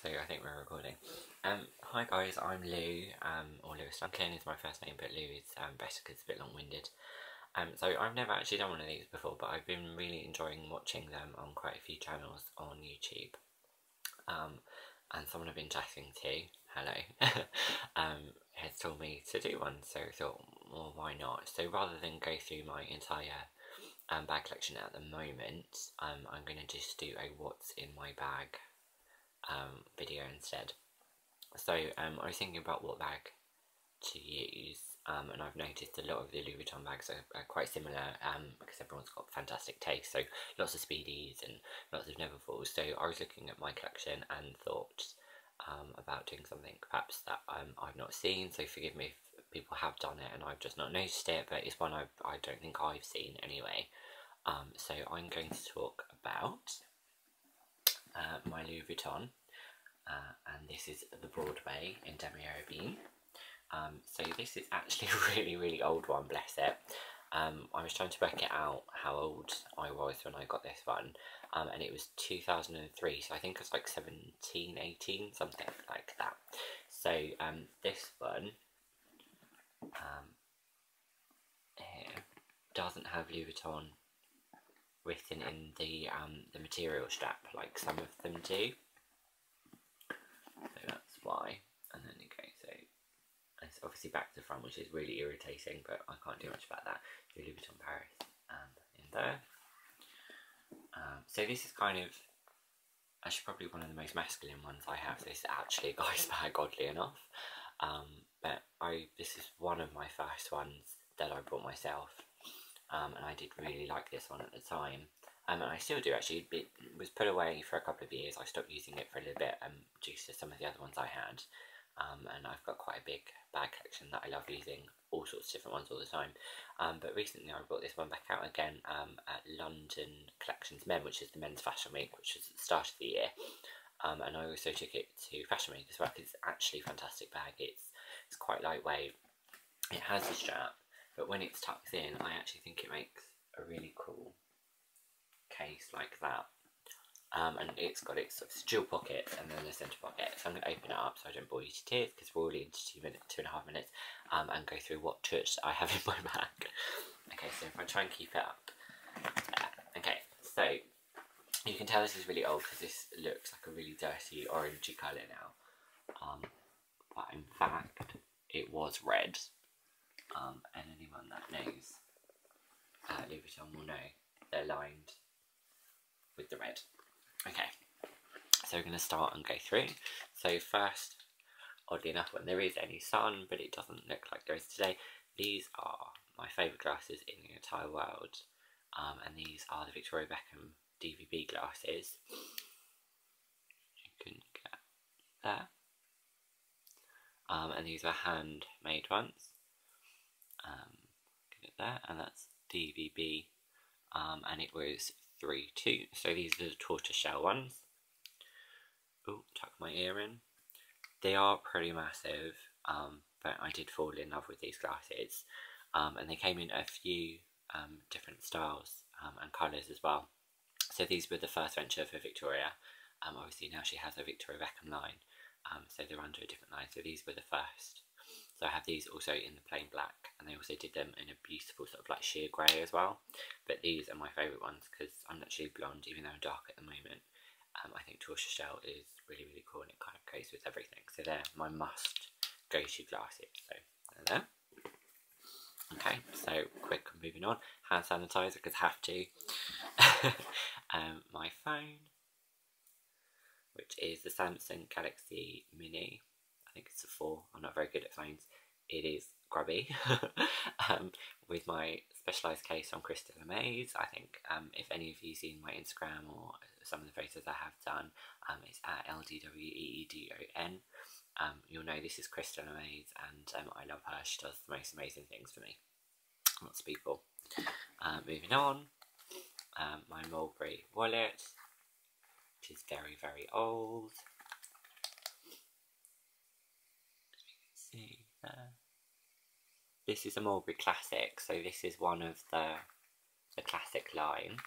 So I think we're recording. Hi guys, I'm Lou, or Lewis-duncan is my first name, but Lou is better because it's a bit long-winded. So I've never actually done one of these before, but I've been really enjoying watching them on quite a few channels on YouTube. And someone I've been chatting to, hello, has told me to do one, so I thought, well, why not? So rather than go through my entire bag collection at the moment, I'm going to just do a what's in my bag video instead. So I was thinking about what bag to use, and I've noticed a lot of the Louis Vuitton bags are quite similar, because everyone's got fantastic taste, so lots of Speedies and lots of Neverfalls. So I was looking at my collection and thought about doing something perhaps that I've not seen, so forgive me if people have done it and I've just not noticed it, but it's one I don't think I've seen anyway. So I'm going to talk about my Louis Vuitton, and this is the Broadway in Demi-Arabine. So this is actually a really old one, bless it. I was trying to work it out how old I was when I got this one, and it was 2003, so I think it's like 17, 18, something like that. So this one here doesn't have Louis Vuitton written in the material strap like some of them do, so that's why. And then okay, so it's obviously back to front, which is really irritating, but I can't do much about that. So Louis Vuitton Paris in there. So this is kind of actually probably one of the most masculine ones I have. This is actually a guy's bag, oddly enough, but this is one of my first ones that I bought myself. And I did really like this one at the time, and I still do actually. It was put away for a couple of years. I stopped using it for a little bit due to some of the other ones I had, and I've got quite a big bag collection that I love using all sorts of different ones all the time. But recently I brought this one back out again at London Collections Men, which is the men's fashion week, which was at the start of the year, and I also took it to Fashion Week as well, because it's actually a fantastic bag. It's quite lightweight, it has a strap, but when it's tucked in, I actually think it makes a really cool case like that. And it's got its sort of dual pockets and then the centre pocket. So I'm going to open it up so I don't bore you to tears, because we're already into 2.5 minutes, and go through what touch I have in my bag. Okay, so if I try and keep it up. Okay, so you can tell this is really old because this looks like a really dirty orangey colour now. But in fact, it was red. And anyone that knows Louis Vuitton will know they're lined with the red. Okay, so we're going to start and go through. So first, oddly enough, when there is any sun, but it doesn't look like there is today, these are my favourite glasses in the entire world, and these are the Victoria Beckham DVB glasses. You can get there, and these are handmade ones. Get it there, and that's DVB, and it was 3.2. So these are the tortoiseshell ones. Oh, tuck my ear in. They are pretty massive, but I did fall in love with these glasses, and they came in a few different styles and colours as well. So these were the first venture for Victoria. Obviously now she has a Victoria Beckham line, so they're under a different line. So these were the first. So I have these also in the plain black, and they also did them in a beautiful sort of like sheer grey as well. But these are my favourite ones because I'm actually blonde, even though I'm dark at the moment. I think tortoiseshell is really cool, and it kind of goes with everything. So they're my must go-to glasses. So there. Okay, so quick, moving on. Hand sanitizer, because I have to. My phone, which is the Samsung Galaxy Mini. I think it's a 4. I'm not very good at phones. It is grubby. With my specialised case on Crystal Amaze. I think if any of you seen my Instagram or some of the photos I have done, it's at LDWEEDON. You'll know this is Crystal Amaze, and I love her. She does the most amazing things for me. Lots of people. Moving on, my Mulberry wallet, which is very old. See there. This is a Mulberry Classic, so this is one of the classic line.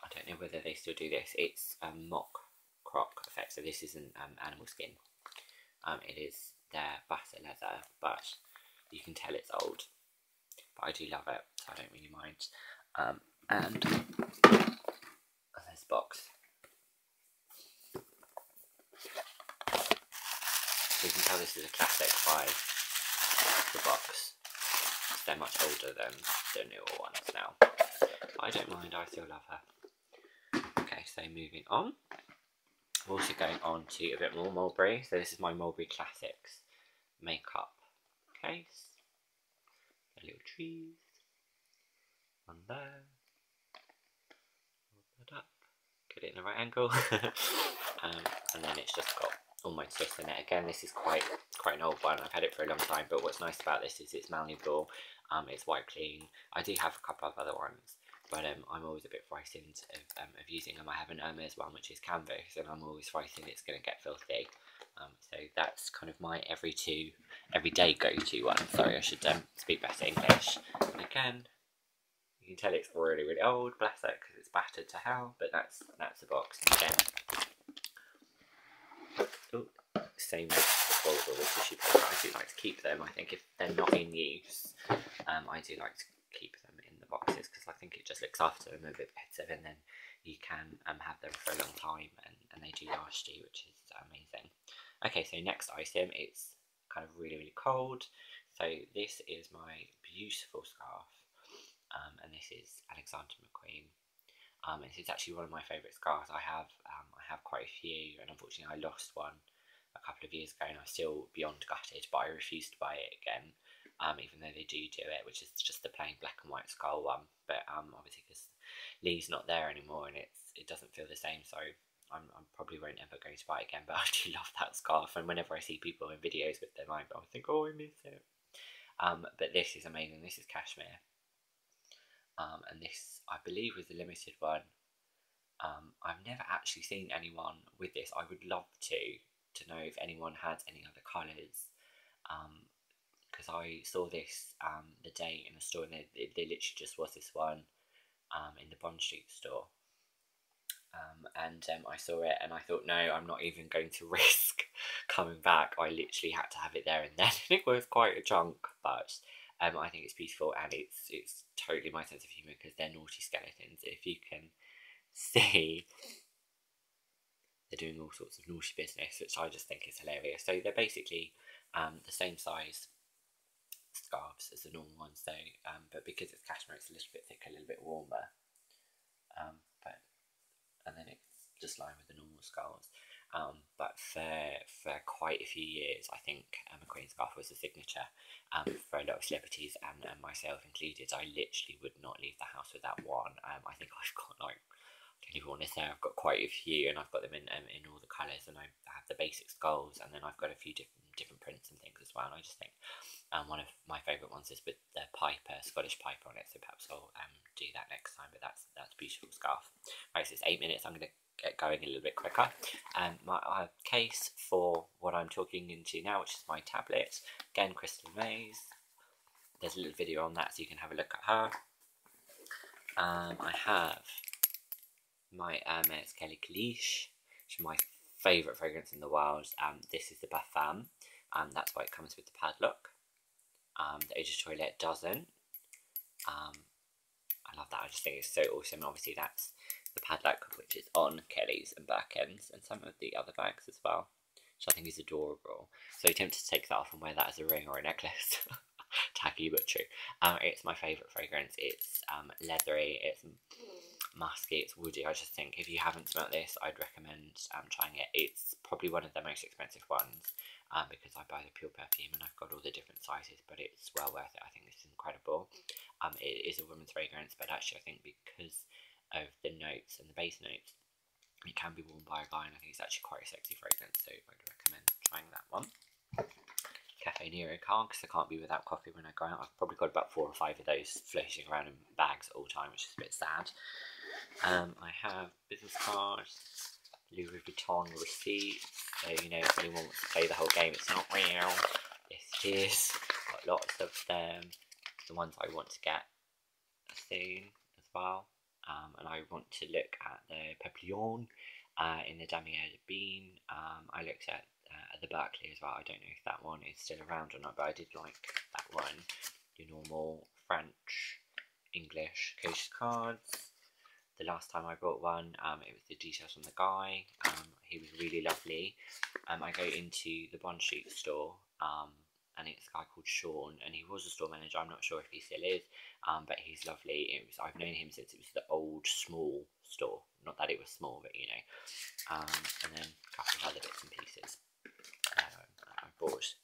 I don't know whether they still do this. It's mock croc effect, so this isn't animal skin. It is their butter leather, but you can tell it's old. But I do love it, so I don't really mind. And this box. So you can tell this is a classic by the box. They're much older than the newer ones now. But I don't mind, I still love her. Okay, so moving on. We're also going on to a bit more Mulberry. So this is my Mulberry Classics makeup case. The little trees. One there. Hold that up. Get it in the right angle. And then it's just got all my twists in it. Again, this is quite an old one. I've had it for a long time, but what's nice about this is it's malleable. It's white clean. I do have a couple of other ones, but I'm always a bit frightened of using them. I have an amaze one, which is canvas, and I'm always frightened it's going to get filthy. So that's kind of my everyday go-to one. Sorry, I should speak better English. And again, you can tell it's really, really old, bless it, because it's battered to hell. But that's the box. And again, same with the folder with tissue paper. I do like to keep them. I think if they're not in use, I do like to keep them in the boxes because I think it just looks after them a bit better, and then you can have them for a long time, and they do last you, which is amazing. Okay, so next item, it's kind of really, really cold. So this is my beautiful scarf, and this is Alexander McQueen. This is actually one of my favourite scarves. I have quite a few, and unfortunately I lost one a couple of years ago, and I'm still beyond gutted, but I refuse to buy it again, even though they do it, which is just the plain black and white skull one. But obviously because Lee's not there anymore, and it doesn't feel the same, so I'm probably won't ever go to buy it again. But I do love that scarf, and whenever I see people in videos with them, I think, oh, I miss it. But this is amazing. This is cashmere, and this I believe was a limited one. I've never actually seen anyone with this. I would love to know if anyone had any other colours, because I saw this the day in the store, and there literally just was this one in the Bond Street store, and I saw it and I thought, no, I'm not even going to risk coming back. I literally had to have it there and then. It was quite a chunk, but I think it's beautiful, and it's totally my sense of humour because they're naughty skeletons. If you can see, they're doing all sorts of naughty business, which I just think is hilarious. So they're basically the same size scarves as the normal ones, so but because it's cashmere, it's a little bit thicker, a little bit warmer. And then it's just lined with the normal skulls. But for quite a few years, I think McQueen scarf was a signature for a lot of celebrities, and myself included. I literally would not leave the house without one. I think I've got I don't even want to say, I've got quite a few, and I've got them in all the colours, and I have the basic skulls, and then I've got a few different prints and things as well. And I just think one of my favourite ones is with the piper, Scottish piper on it, so perhaps I'll do that next time. But that's a beautiful scarf. Right, so it's 8 minutes. I'm going to get going a little bit quicker. My case for what I'm talking into now, which is my tablet, again, Crystal Maze. There's a little video on that, so you can have a look at her. I have my Hermes Kelly Caliche, which is my favourite fragrance in the world. This is the Parfum. That's why it comes with the padlock. The Eau de Toilette doesn't. I love that. I just think it's so awesome. Obviously, that's the padlock, which is on Kelly's and Birkins, and some of the other bags as well, which I think is adorable. So tempted to take that off and wear that as a ring or a necklace. Tacky but true. It's my favourite fragrance. It's leathery, it's musky, it's woody. I just think if you haven't smelt this, I'd recommend trying it. It's probably one of the most expensive ones because I buy the pure perfume and I've got all the different sizes, but it's well worth it. I think this is incredible. It is a woman's fragrance, but actually I think because of the notes and the base notes, it can be worn by a guy, and I think it's actually quite a sexy fragrance, so I'd recommend trying that one. Cafe Nero can't, because I can't be without coffee when I go out. I've probably got about 4 or 5 of those floating around in bags at all time, which is a bit sad. I have business cards, Louis Vuitton receipts, so you know, if anyone wants to play the whole game, it's not real. Yes, it is. Got lots of them. The ones I want to get soon as well. and I want to look at the Papillon in the Damier de Bean. I looked at the Berkeley as well. I don't know if that one is still around or not, but I did like that one. Your normal French, English coast cards. The last time I bought one, it was the details on the guy. He was really lovely. I go into the Bond Street store, and it's a guy called Sean, and he was a store manager. I'm not sure if he still is, but he's lovely. I've known him since it was the old small store. Not that it was small, but you know. And then a couple of other bits and pieces I bought.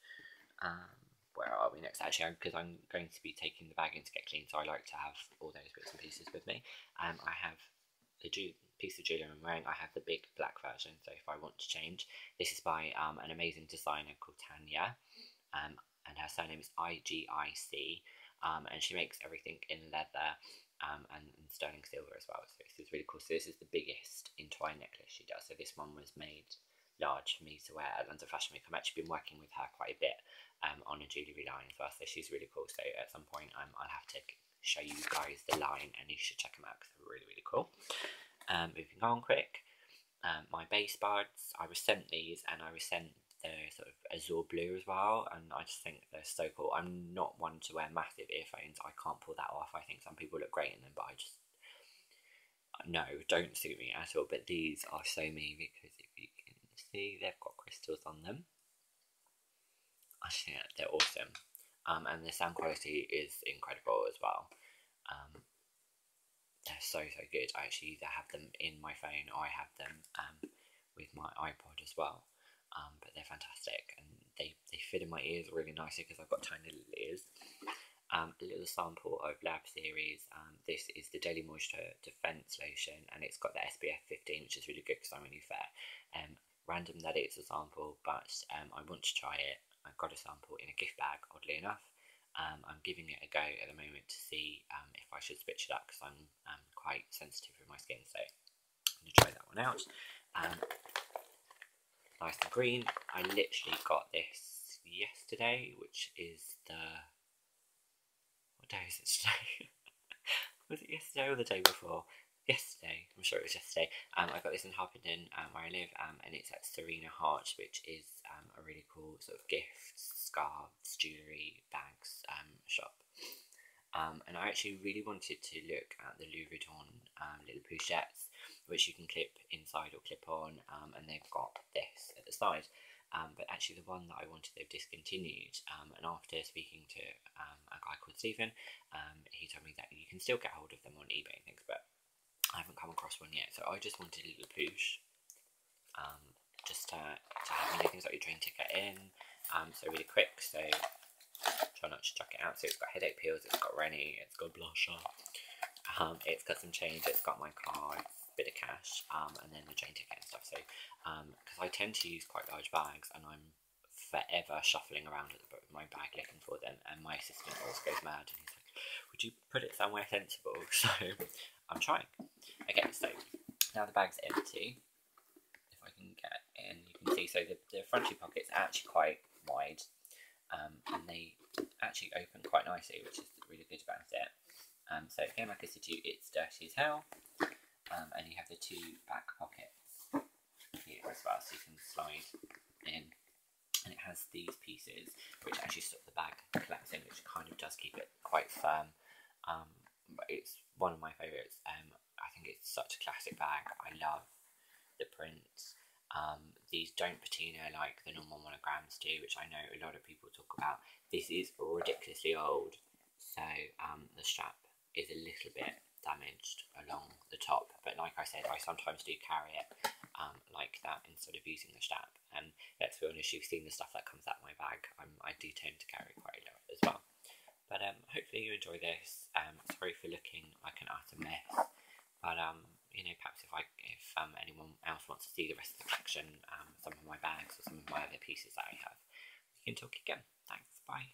Where are we next? Actually, because I'm going to be taking the bag in to get clean, so I like to have all those bits and pieces with me. I have the piece of jewellery I'm wearing. I have the big black version, so if I want to change, this is by an amazing designer called Tanya, and her surname is igic, and she makes everything in leather and sterling silver as well. So this is really cool. So this is the biggest entwined necklace she does. So this one was made large for me to wear at London Fashion Week. I've actually been working with her quite a bit on a jewellery line as well, so she's really cool. So at some point I'll have to show you guys the line, and you should check them out because they're really, really cool. Moving on quick, my base buds, I was sent these, and I was sent the sort of azure blue as well, and I just think they're so cool. I'm not one to wear massive earphones. I can't pull that off. I think some people look great in them, but I just, no, don't suit me at all. But these are so me, because if you can see, they've got crystals on them. I think they're awesome, and the sound quality is incredible as well. They're so good. I actually either have them in my phone or I have them with my iPod as well. But they're fantastic, and they fit in my ears really nicely because I've got tiny little ears. A little sample of Lab Series. This is the Daily Moisture Defense Lotion, and it's got the SPF 15, which is really good because I'm really fair. Random that it's a sample, but I want to try it. I got a sample in a gift bag, oddly enough. I'm giving it a go at the moment to see if I should switch it up, because I'm quite sensitive with my skin, so I'm going to try that one out. Nice and green. I literally got this yesterday, which is what day is it today? Was it yesterday or the day before? Yesterday, I'm sure it was yesterday. I got this in Harpenden, where I live, and it's at Serena Hart, which is a really cool sort of gifts, scarves, jewellery, bags shop. And I actually really wanted to look at the Louis Vuitton little pochettes, which you can clip inside or clip on, and they've got this at the side. But actually the one that I wanted, they've discontinued, and after speaking to a guy called Stephen, he told me that you can still get hold of them on eBay and things, but I haven't come across one yet. So I just wanted a little pooch, just to have things like your train ticket in. So really quick, so try not to chuck it out. So it's got headache pills, it's got Rennie, it's got blusher, it's got some change, it's got my card, bit of cash, and then the train ticket and stuff. So because I tend to use quite large bags, and I'm forever shuffling around at the back of my bag looking for them, and my assistant always goes mad, and he's like, would you put it somewhere sensible? So I'm trying. Okay, so now the bag's empty. If I can get in, you can see, so the front two pockets are actually quite wide, and they actually open quite nicely, which is really good about it. So again, like I said to you, it's dirty as hell, and you have the two back pockets here as well, so you can slide in, and it has these pieces which actually stop the bag collapsing, which kind of does keep it quite firm. But it's one of my favourites. I think it's such a classic bag. I love the prints. These don't patina like the normal monograms do, which I know a lot of people talk about. This is ridiculously old, so the strap is a little bit damaged along the top, but like I said, I sometimes do carry it like that instead of using the strap, and let's be honest, you've seen the stuff that comes out of my bag. I do tend to carry quite a lot as well. But hopefully you enjoy this. Sorry for looking like an utter mess, but you know, perhaps if anyone else wants to see the rest of the collection, some of my bags or some of my other pieces that I have, we can talk again. Thanks, bye.